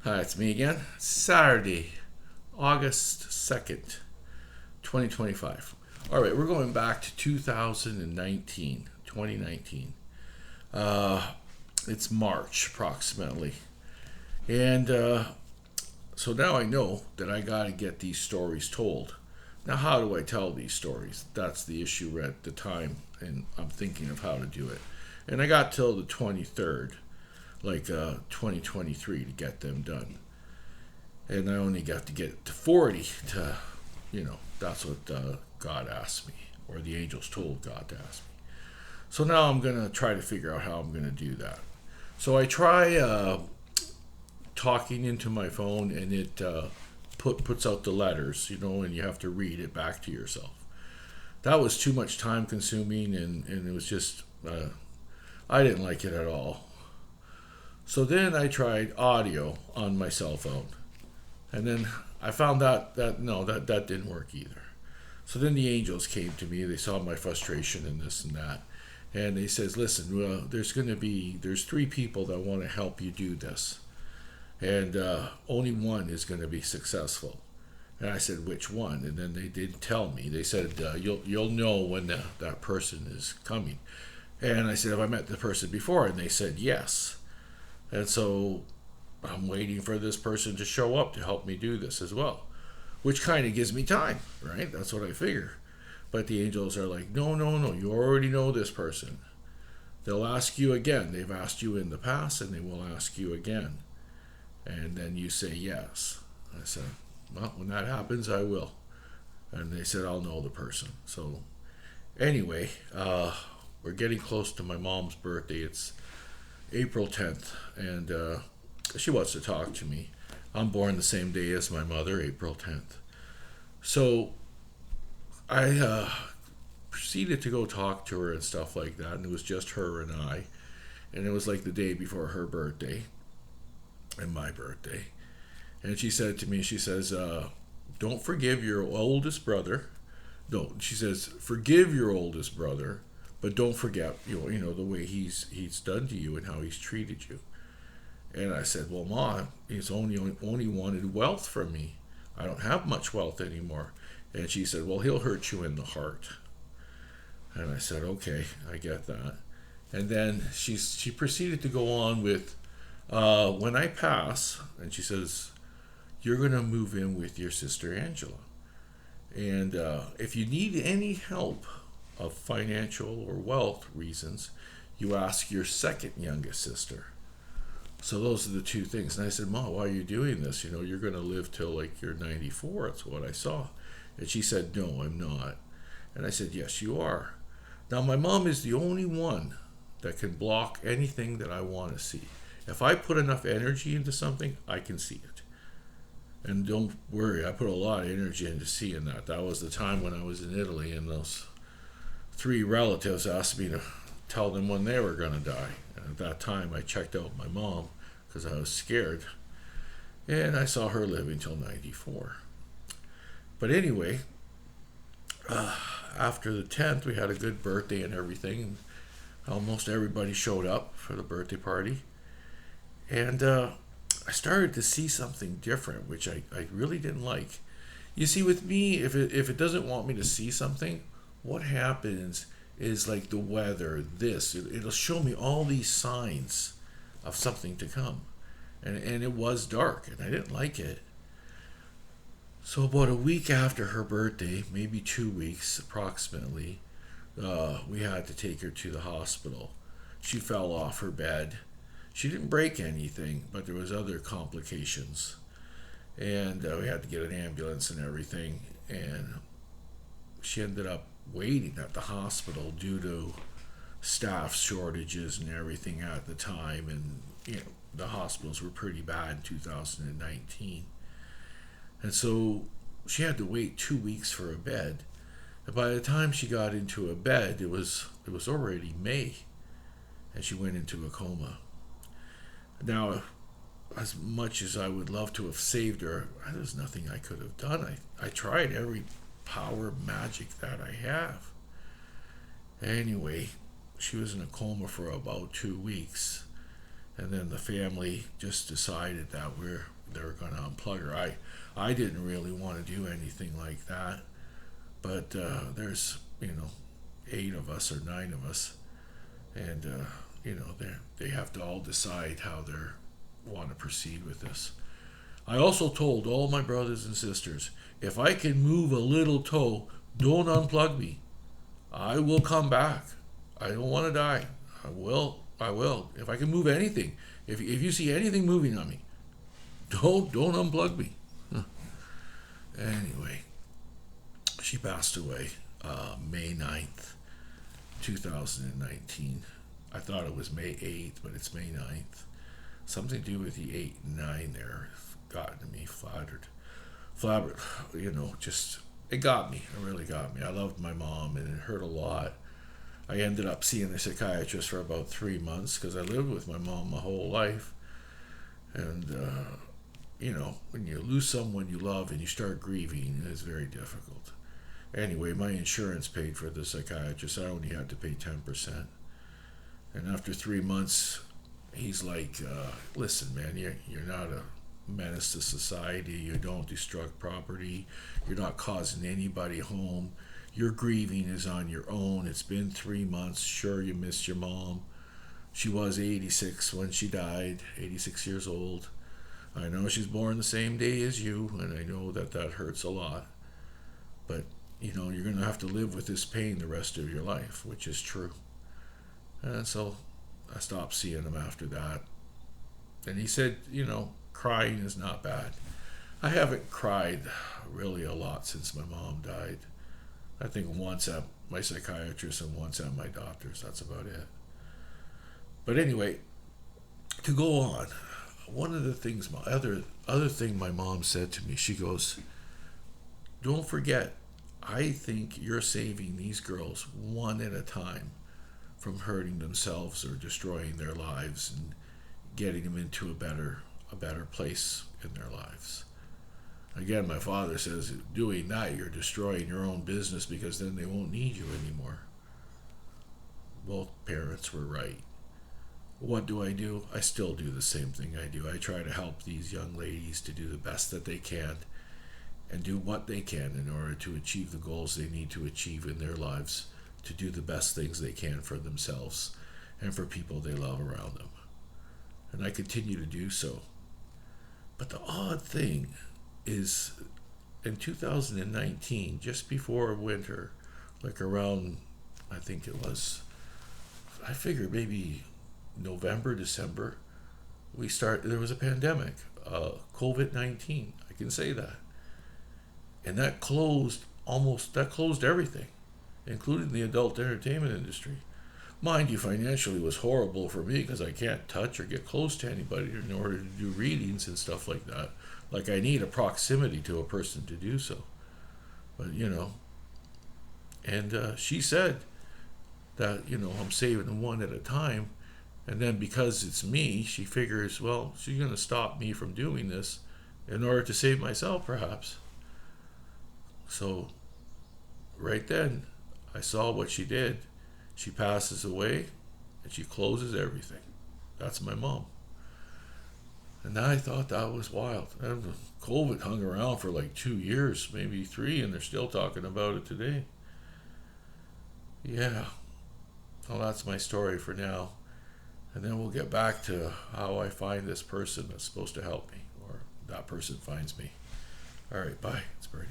Hi, it's me again. Saturday, August 2nd, 2025. All right, we're going back to 2019. 2019. Uh, it's March approximately. And so now I know that I got to get these stories told. Now, how do I tell these stories? That's the issue at the time, and I'm thinking of how to do it. And I got till the 23rd, 2023, to get them done. And I only got to get to 40 to, that's what God asked me, or the angels told God to ask me. So now I'm going to try to figure out how I'm going to do that. So I try talking into my phone, and it puts out the letters, and you have to read it back to yourself. That was too much time consuming, and it was just, I didn't like it at all. So then I tried audio on my cell phone. And then I found out that no, that didn't work either. So then the angels came to me. They saw my frustration and this and that, and they says, "Listen, well, there's three people that want to help you do this, and only one is going to be successful." And I said, "Which one?" And then they didn't tell me. They said, "You'll know when that person is coming." And I said, "Have I met the person before?" And they said, "Yes." And so I'm waiting for this person to show up to help me do this as well, which kind of gives me time, right? That's what I figure. But the angels are like, no, no, no, you already know this person. They'll ask you again. They've asked you in the past, and they will ask you again. And then you say yes. I said, well, when that happens, I will. And they said, I'll know the person. So, anyway, we're getting close to my mom's birthday. It's April 10th, and she wants to talk to me. I'm born the same day as my mother, April 10th. So I proceeded to go talk to her and stuff like that, and it was just her and I. And it was like the day before her birthday and my birthday. And she said to me, she says, don't forgive your oldest brother. No, she says, forgive your oldest brother, but don't forget, the way he's done to you and how he's treated you. And I said, well, Ma, he's only wanted wealth from me. I don't have much wealth anymore. And she said, well, he'll hurt you in the heart. And I said, okay, I get that. And then she proceeded to go on with, when I pass, and she says, you're going to move in with your sister Angela. And if you need any help of financial or wealth reasons, you ask your second youngest sister. So those are the two things. And I said, Ma, why are you doing this? You're going to live till like you're 94. That's what I saw. And she said, no, I'm not. And I said, yes, you are. Now, my mom is the only one that can block anything that I want to see. If I put enough energy into something, I can see it. And don't worry, I put a lot of energy into seeing that. That was the time when I was in Italy, and those three relatives asked me to tell them when they were going to die. And at that time, I checked out my mom because I was scared. And I saw her live until 94. But anyway, after the 10th, we had a good birthday and everything. Almost everybody showed up for the birthday party. And I started to see something different, which I really didn't like. You see, with me, if it doesn't want me to see something, what happens is like the weather, it'll show me all these signs of something to come. And it was dark, and I didn't like it. So about a week after her birthday, maybe 2 weeks approximately, we had to take her to the hospital. She fell off her bed. She didn't break anything, but there was other complications. And we had to get an ambulance and everything. And she ended up waiting at the hospital due to staff shortages and everything at the time. And, the hospitals were pretty bad in 2019. And so she had to wait 2 weeks for a bed. And by the time she got into a bed, it was already May, and she went into a coma. Now, as much as I would love to have saved her, there's nothing I could have done. I tried every power magic that I have. Anyway, she was in a coma for about 2 weeks. And then the family just decided that they were going to unplug her. I didn't really want to do anything like that, but there's 8 of us or 9 of us, and they have to all decide how they want to proceed with this. I also told all my brothers and sisters, if I can move a little toe, don't unplug me. I will come back. I don't want to die. I will. If I can move anything, if you see anything moving on me, don't unplug me. Anyway, she passed away May 9th, 2019. I thought it was May 8th, but it's May 9th. Something to do with the 8 and 9 there gotten me flattered. Just, it got me. It really got me. I loved my mom, and it hurt a lot. I ended up seeing a psychiatrist for about 3 months because I lived with my mom my whole life. And, when you lose someone you love and you start grieving, it's very difficult. Anyway, my insurance paid for the psychiatrist. I only had to pay 10%. And after 3 months, he's like, listen, man, you're not a menace to society. You don't destruct property. You're not causing anybody harm. Your grieving is on your own. It's been 3 months. Sure, you missed your mom. She was 86 when she died, 86 years old. I know she's born the same day as you, and I know that hurts a lot. But, you're going to have to live with this pain the rest of your life, which is true. And so I stopped seeing him after that. And he said, crying is not bad. I haven't cried really a lot since my mom died. I think once at my psychiatrist and once at my doctor's. That's about it. But anyway, to go on, one of the things, my other thing my mom said to me, she goes, don't forget, I think you're saving these girls one at a time from hurting themselves or destroying their lives and getting them into a better place in their lives. Again, my father says, doing that, you're destroying your own business because then they won't need you anymore. Both parents were right. What do? I still do the same thing I do. I try to help these young ladies to do the best that they can and do what they can in order to achieve the goals they need to achieve in their lives, to do the best things they can for themselves and for people they love around them. And I continue to do so. But the odd thing is, in 2019, just before winter, like around, I think it was, I figure maybe November, December, there was a pandemic, COVID-19, I can say that. And that closed everything, including the adult entertainment industry. Mind you, financially it was horrible for me because I can't touch or get close to anybody in order to do readings and stuff like that. Like, I need a proximity to a person to do so. But, and she said that, I'm saving them one at a time. And then because it's me, she figures, well, she's going to stop me from doing this in order to save myself, perhaps. So, right then, I saw what she did. She passes away, and she closes everything. That's my mom. And I thought that was wild. And COVID hung around for like 2 years, maybe 3, and they're still talking about it today. Yeah. Well, that's my story for now. And then we'll get back to how I find this person that's supposed to help me, or that person finds me. All right, bye. It's Birdy.